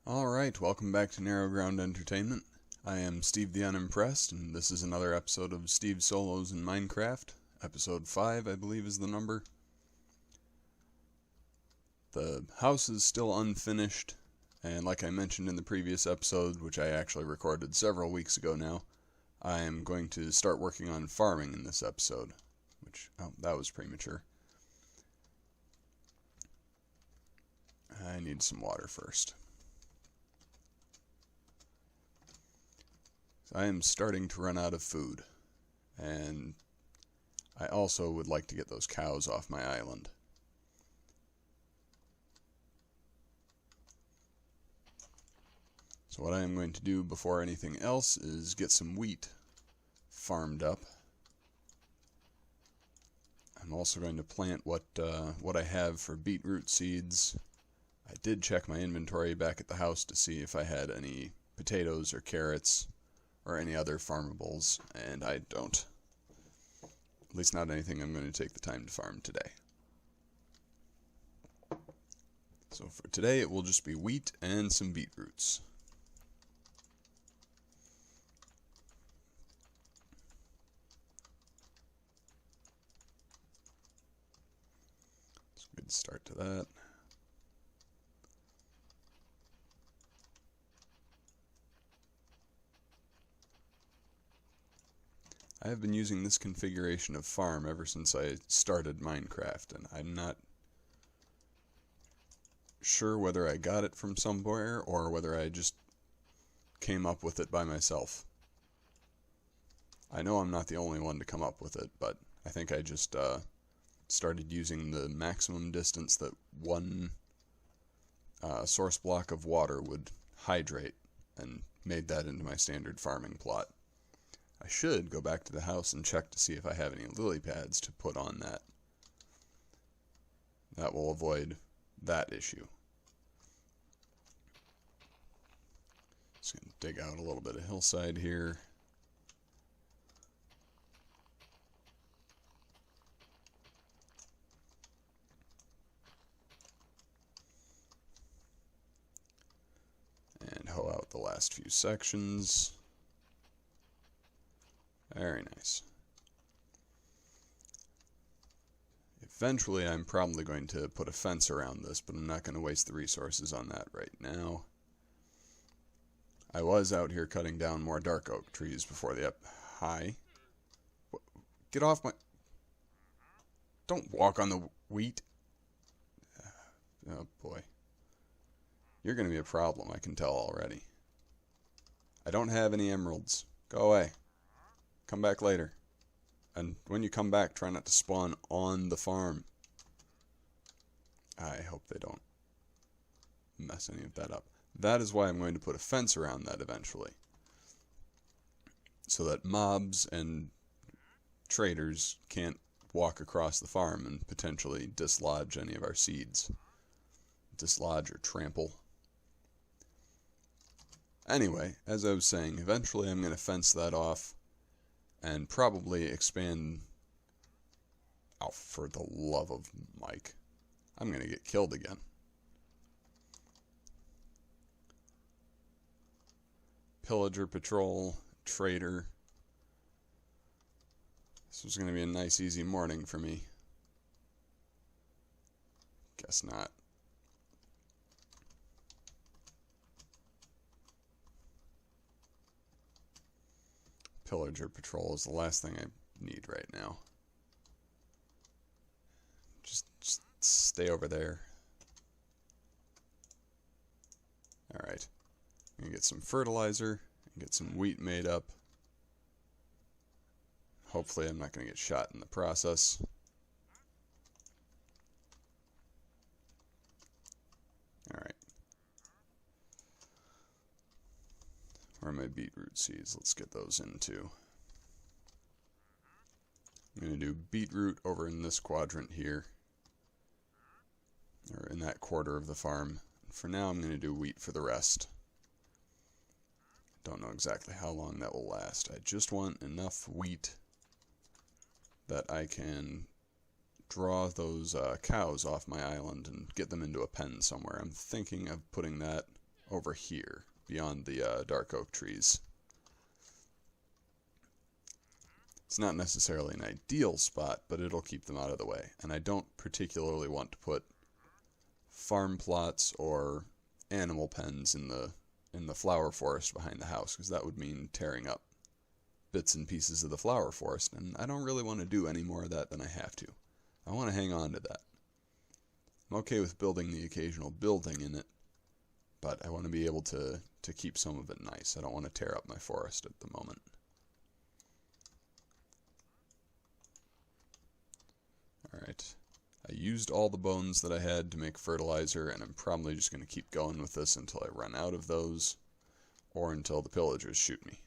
Alright, welcome back to Narrow Ground Entertainment. I am Steve the Unimpressed, and this is another episode of Steve Solos in Minecraft. Episode 5, I believe, is the number. The house is still unfinished, and like I mentioned in the previous episode, which I actually recorded several weeks ago now, I am going to start working on farming in this episode. That was premature. I need some water first. I am starting to run out of food, and I also would like to get those cows off my island. So what I am going to do before anything else is get some wheat farmed up. I'm also going to plant what I have for beetroot seeds. I did check my inventory back at the house to see if I had any potatoes or carrots or any other farmables, and I don't. At least not anything I'm going to take the time to farm today. So for today it will just be wheat and some beetroots. It's a good start to that. I have been using this configuration of farm ever since I started Minecraft, and I'm not sure whether I got it from somewhere or whether I just came up with it by myself. I know I'm not the only one to come up with it, but I think I just started using the maximum distance that one source block of water would hydrate and made that into my standard farming plot. I should go back to the house and check to see if I have any lily pads to put on that. That will avoid that issue. Just going to dig out a little bit of hillside here. And hoe out the last few sections. Very nice. Eventually I'm probably going to put a fence around this, but I'm not going to waste the resources on that right now. I was out here cutting down more dark oak trees before the Hi. Get off my... Don't walk on the wheat. Oh boy. You're going to be a problem, I can tell already. I don't have any emeralds. Go away. Come back later. And when you come back, try not to spawn on the farm. I hope they don't mess any of that up. That is why I'm going to put a fence around that eventually. So that mobs and traders can't walk across the farm and potentially dislodge any of our seeds. Dislodge or trample. Anyway, as I was saying, eventually I'm going to fence that off. And probably expand... Oh, for the love of Mike. I'm going to get killed again. Pillager patrol, trader. This was going to be a nice easy morning for me. Guess not. Pillager patrol is the last thing I need right now. Just stay over there. Alright. I'm going to get some fertilizer and get some wheat made up. Hopefully I'm not going to get shot in the process. Alright. Where are my beetroot seeds? Let's get those in too. I'm going to do beetroot over in this quadrant here. Or in that quarter of the farm. For now I'm going to do wheat for the rest. Don't know exactly how long that will last. I just want enough wheat that I can draw those cows off my island and get them into a pen somewhere. I'm thinking of putting that over here, beyond the dark oak trees. It's not necessarily an ideal spot, but it'll keep them out of the way. And I don't particularly want to put farm plots or animal pens in the flower forest behind the house, because that would mean tearing up bits and pieces of the flower forest, and I don't really want to do any more of that than I have to. I want to hang on to that. I'm okay with building the occasional building in it, but I want to be able to keep some of it nice. I don't want to tear up my forest at the moment. Alright, I used all the bones that I had to make fertilizer, and I'm probably just going to keep going with this until I run out of those, or until the pillagers shoot me.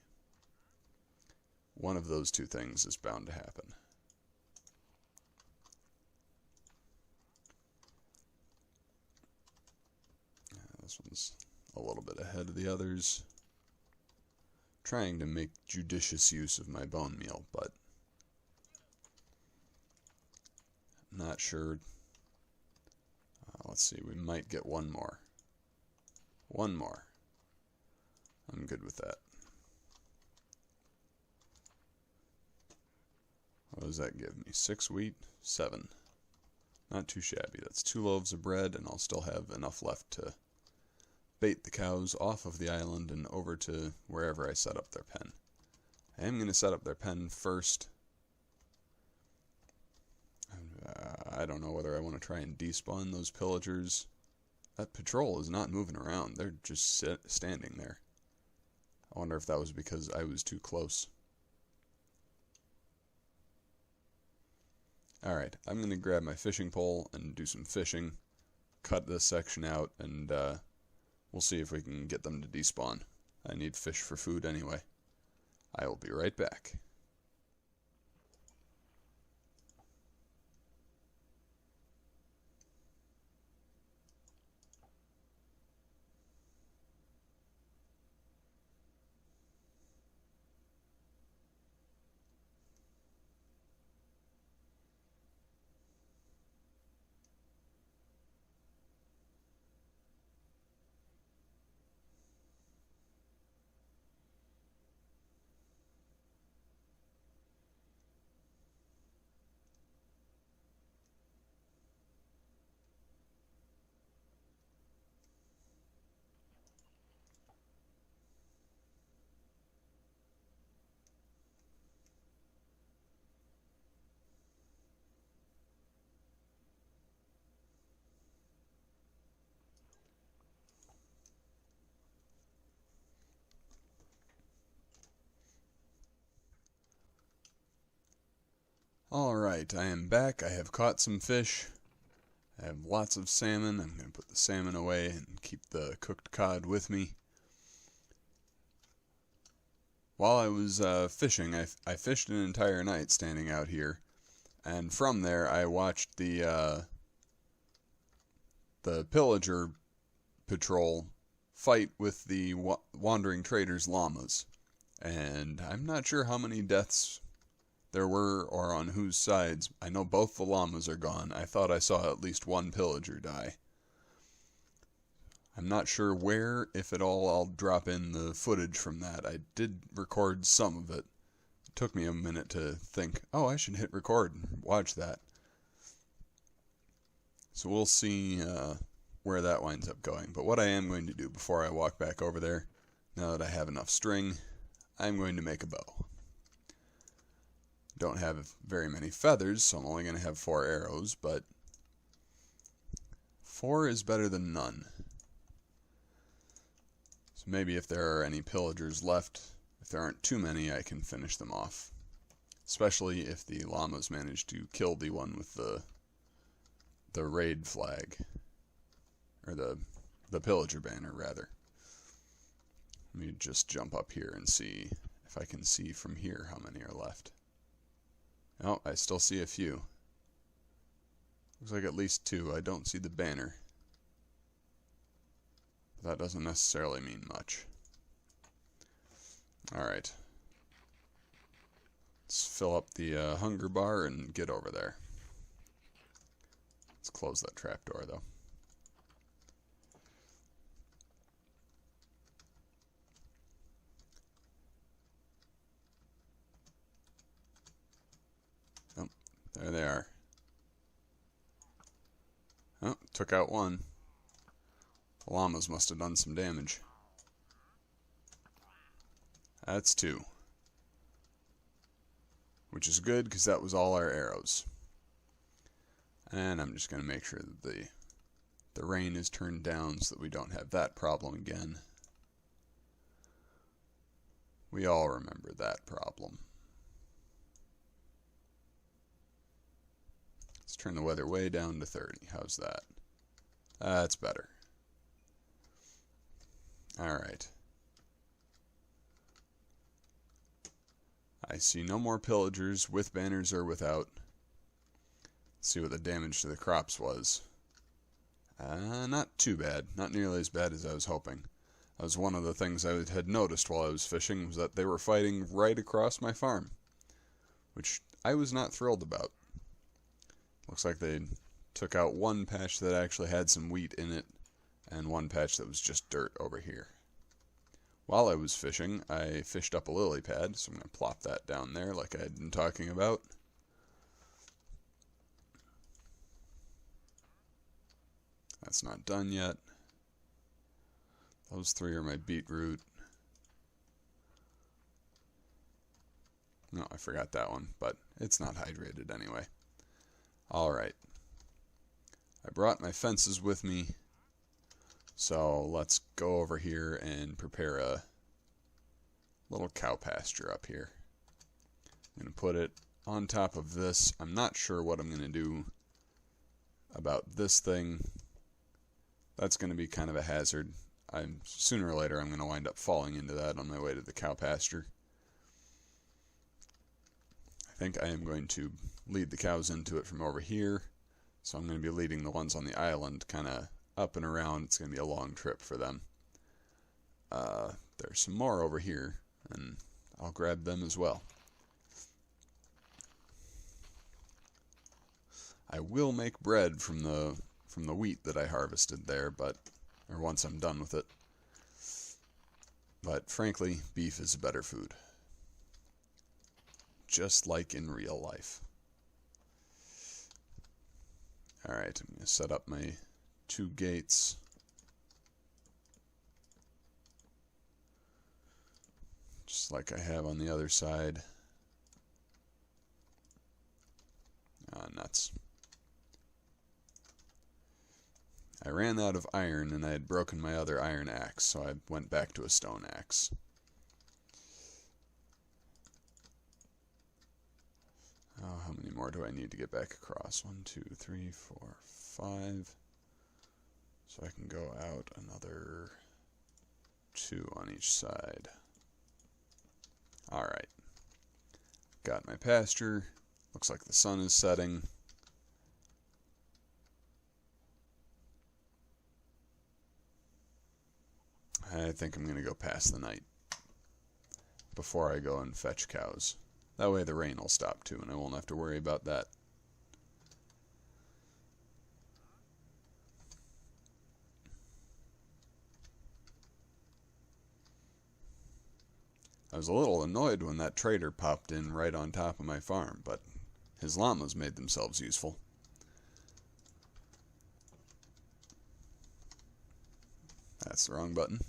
One of those two things is bound to happen. This one's a little bit ahead of the others. Trying to make judicious use of my bone meal, but not sure. Let's see, we might get one more. One more. I'm good with that. What does that give me? 6 wheat? 7. Not too shabby. That's 2 loaves of bread, and I'll still have enough left to bait the cows off of the island and over to wherever I set up their pen. I am going to set up their pen first. I don't know whether I want to try and despawn those pillagers. That patrol is not moving around. They're just standing there. I wonder if that was because I was too close. Alright, I'm going to grab my fishing pole and do some fishing. Cut this section out, and we'll see if we can get them to despawn. I need fish for food anyway. I will be right back. Alright, I am back. I have caught some fish. I have lots of salmon. I'm going to put the salmon away and keep the cooked cod with me. While I was fishing, I fished an entire night standing out here. And from there, I watched the Pillager patrol fight with the wandering traders' llamas. And I'm not sure how many deaths there were, or on whose sides. I know both the llamas are gone. I thought I saw at least one pillager die. I'm not sure where, if at all. I'll drop in the footage from that. I did record some of it. It took me a minute to think, oh, I should hit record and watch that. So we'll see where that winds up going. But what I am going to do before I walk back over there, now that I have enough string, I'm going to make a bow. Don't have very many feathers, so I'm only going to have 4 arrows, but 4 is better than none. So maybe if there are any pillagers left, if there aren't too many, I can finish them off. Especially if the llamas manage to kill the one with the raid flag. Or the pillager banner, rather. Let me just jump up here and see if I can see from here how many are left. Oh, I still see a few. Looks like at least 2. I don't see the banner. But that doesn't necessarily mean much. Alright. Let's fill up the hunger bar and get over there. Let's close that trapdoor, though. There they are. Oh, took out one. The llamas must have done some damage. That's two. Which is good, because that was all our arrows. And I'm just going to make sure that the rain is turned down so that we don't have that problem again. We all remember that problem. Let's turn the weather way down to 30. How's that? That's better. Alright. I see no more pillagers, with banners or without. Let's see what the damage to the crops was. Not too bad. Not nearly as bad as I was hoping. That was one of the things I had noticed while I was fishing, was that they were fighting right across my farm, which I was not thrilled about. Looks like they took out one patch that actually had some wheat in it, and one patch that was just dirt over here. While I was fishing, I fished up a lily pad, so I'm going to plop that down there like I had been talking about. That's not done yet. Those three are my beetroot. No, I forgot that one, but it's not hydrated anyway. Alright. I brought my fences with me, so let's go over here and prepare a little cow pasture up here. I'm going to put it on top of this. I'm not sure what I'm going to do about this thing. That's going to be kind of a hazard. Sooner or later I'm going to wind up falling into that on my way to the cow pasture. I think I am going to lead the cows into it from over here. So I'm going to be leading the ones on the island kind of up and around. It's going to be a long trip for them. There's some more over here, and I'll grab them as well. I will make bread from the wheat that I harvested there, or once I'm done with it. But frankly, beef is a better food. Just like in real life. Alright, I'm going to set up my 2 gates. Just like I have on the other side. Nuts. I ran out of iron and I had broken my other iron axe, so I went back to a stone axe. Oh, how many more do I need to get back across? 1, 2, 3, 4, 5. So I can go out another 2 on each side. Alright. Got my pasture. Looks like the sun is setting. I think I'm going to go pass the night before I go and fetch cows. That way the rain will stop too, and I won't have to worry about that. I was a little annoyed when that trader popped in right on top of my farm, but his llamas made themselves useful. That's the wrong button.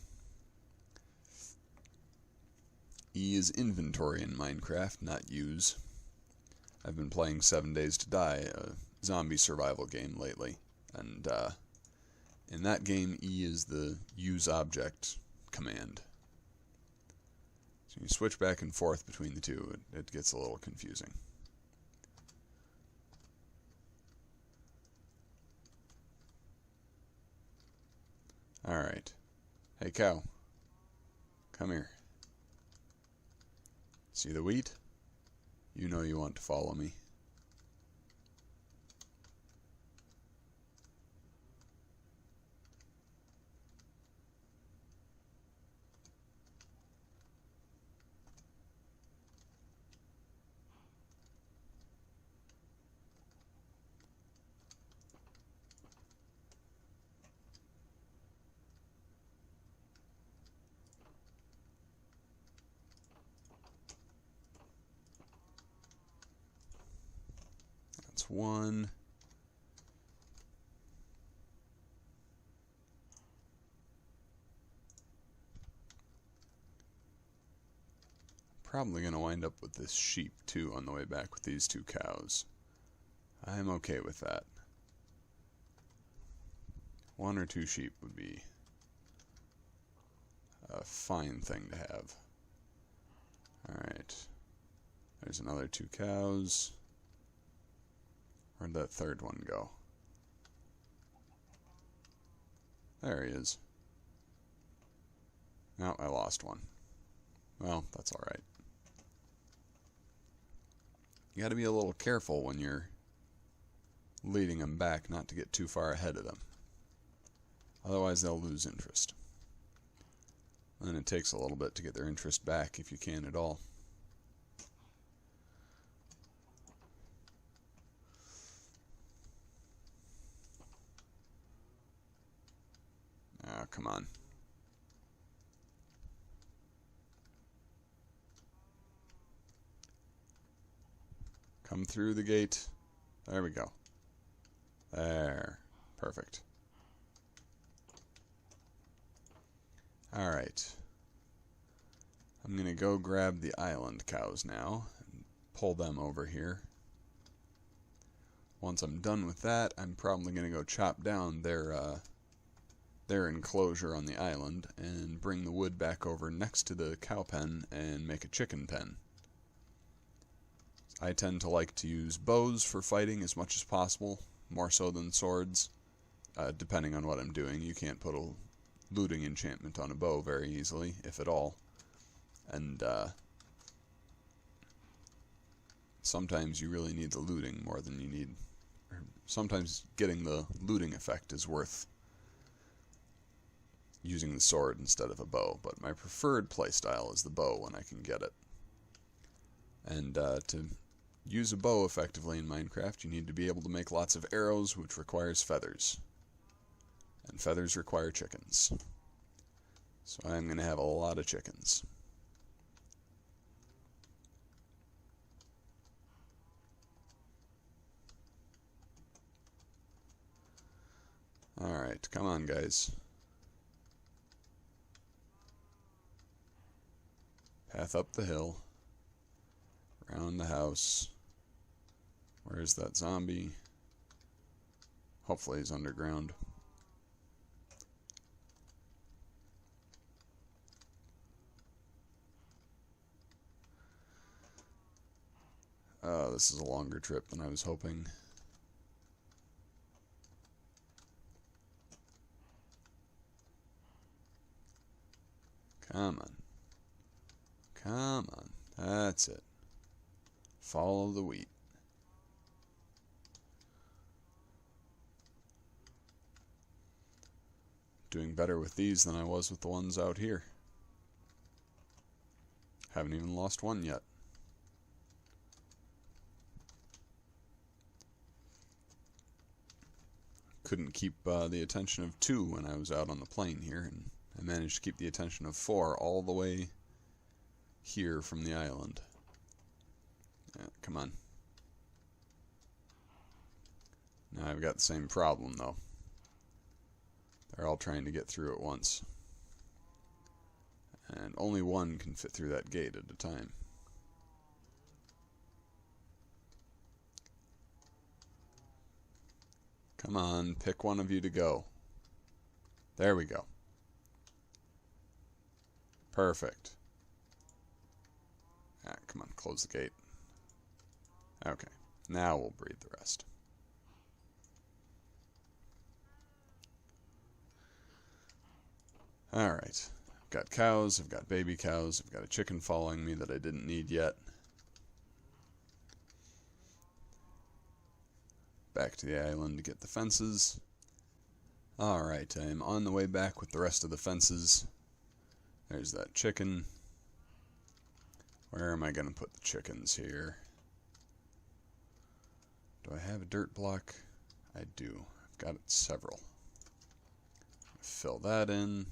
E is inventory in Minecraft, not use. I've been playing 7 Days to Die, a zombie survival game lately, and in that game E is the use object command. So you switch back and forth between the two, it gets a little confusing. Alright. Hey cow, come here. See the wheat? You know you want to follow me. one. Probably going to wind up with this sheep too on the way back with these 2 cows. I'm okay with that. 1 or 2 sheep would be a fine thing to have. Alright. There's another 2 cows. Where'd that 3rd one go? There he is. No, I lost one. Well, that's alright. You gotta be a little careful when you're leading them back not to get too far ahead of them. Otherwise they'll lose interest. And it takes a little bit to get their interest back if you can at all. Ah, come on. Come through the gate. There we go. There. Perfect. Alright. I'm going to go grab the island cows now and pull them over here. Once I'm done with that, I'm probably going to go chop down their enclosure on the island and bring the wood back over next to the cow pen and make a chicken pen. I tend to like to use bows for fighting as much as possible, more so than swords, depending on what I'm doing. You can't put a looting enchantment on a bow very easily, if at all. And sometimes you really need the looting more than you need. Or sometimes getting the looting effect is worth using the sword instead of a bow, but my preferred playstyle is the bow when I can get it. And to use a bow effectively in Minecraft, you need to be able to make lots of arrows, which requires feathers. And feathers require chickens. So I'm going to have a lot of chickens. Alright, come on guys. Path up the hill. Around the house. Where's that zombie? Hopefully he's underground. This is a longer trip than I was hoping. Come on. Come on. That's it. Follow the wheat. Doing better with these than I was with the ones out here. Haven't even lost one yet. Couldn't keep the attention of 2 when I was out on the plain here, and I managed to keep the attention of 4 all the way here from the island. Come on. Now I've got the same problem though. They're all trying to get through at once. And only one can fit through that gate at a time. Come on, pick one of you to go. There we go. Perfect. Come on, close the gate. Okay, now we'll breed the rest. Alright, I've got cows, I've got baby cows, I've got a chicken following me that I didn't need yet. Back to the island to get the fences. Alright, I'm on the way back with the rest of the fences. There's that chicken. Where am I going to put the chickens here? Do I have a dirt block? I do. I've got several. Fill that in.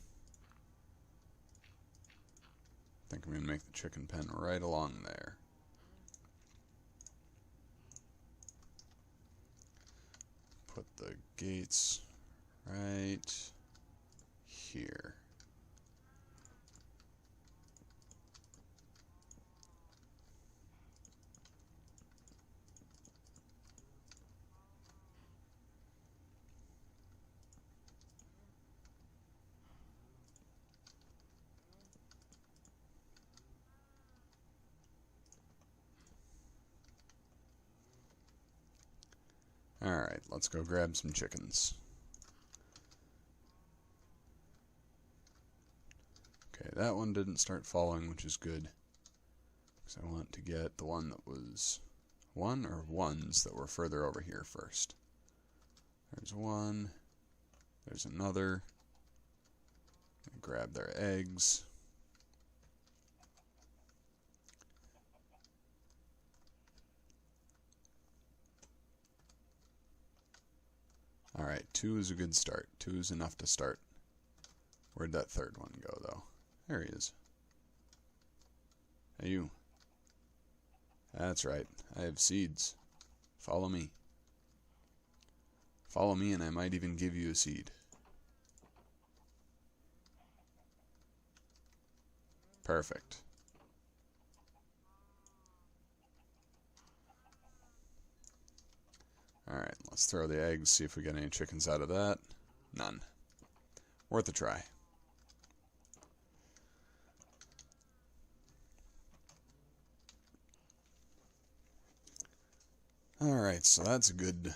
I think I'm going to make the chicken pen right along there. put the gates right here. Alright, let's go grab some chickens. Okay, that one didn't start falling, which is good. Because I want to get the one that was one or ones that were further over here first. There's one. There's another. Grab their eggs. Alright, 2 is a good start. 2 is enough to start. Where'd that third one go, though? There he is. Hey, you. That's right. I have seeds. Follow me. Follow me and I might even give you a seed. Perfect. Alright, let's throw the eggs, see if we get any chickens out of that. None. Worth a try. Alright, so that's a good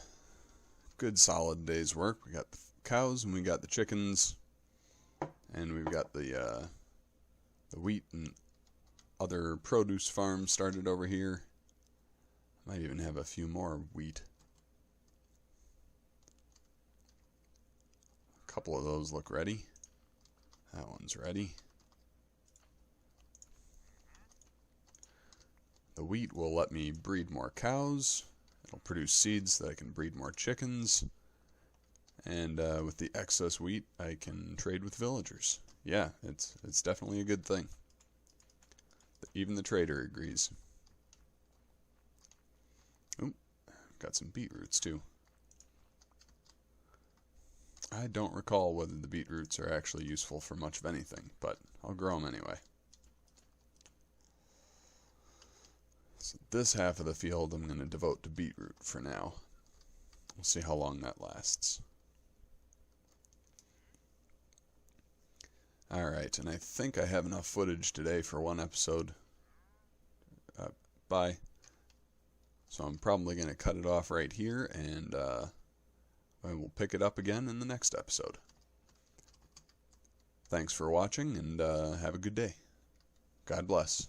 solid day's work. We got the cows and we got the chickens. And we've got the wheat and other produce farms started over here. Might even have a few more wheat. A couple of those look ready. That one's ready. The wheat will let me breed more cows. It'll produce seeds that I can breed more chickens. And with the excess wheat, I can trade with villagers. Yeah, it's definitely a good thing. Even the trader agrees. Oop, got some beetroots too. I don't recall whether the beetroots are actually useful for much of anything, but I'll grow them anyway. So this half of the field I'm going to devote to beetroot for now. We'll see how long that lasts. Alright, and I think I have enough footage today for one episode. Bye. So I'm probably going to cut it off right here, and I will pick it up again in the next episode. Thanks for watching, and have a good day. God bless.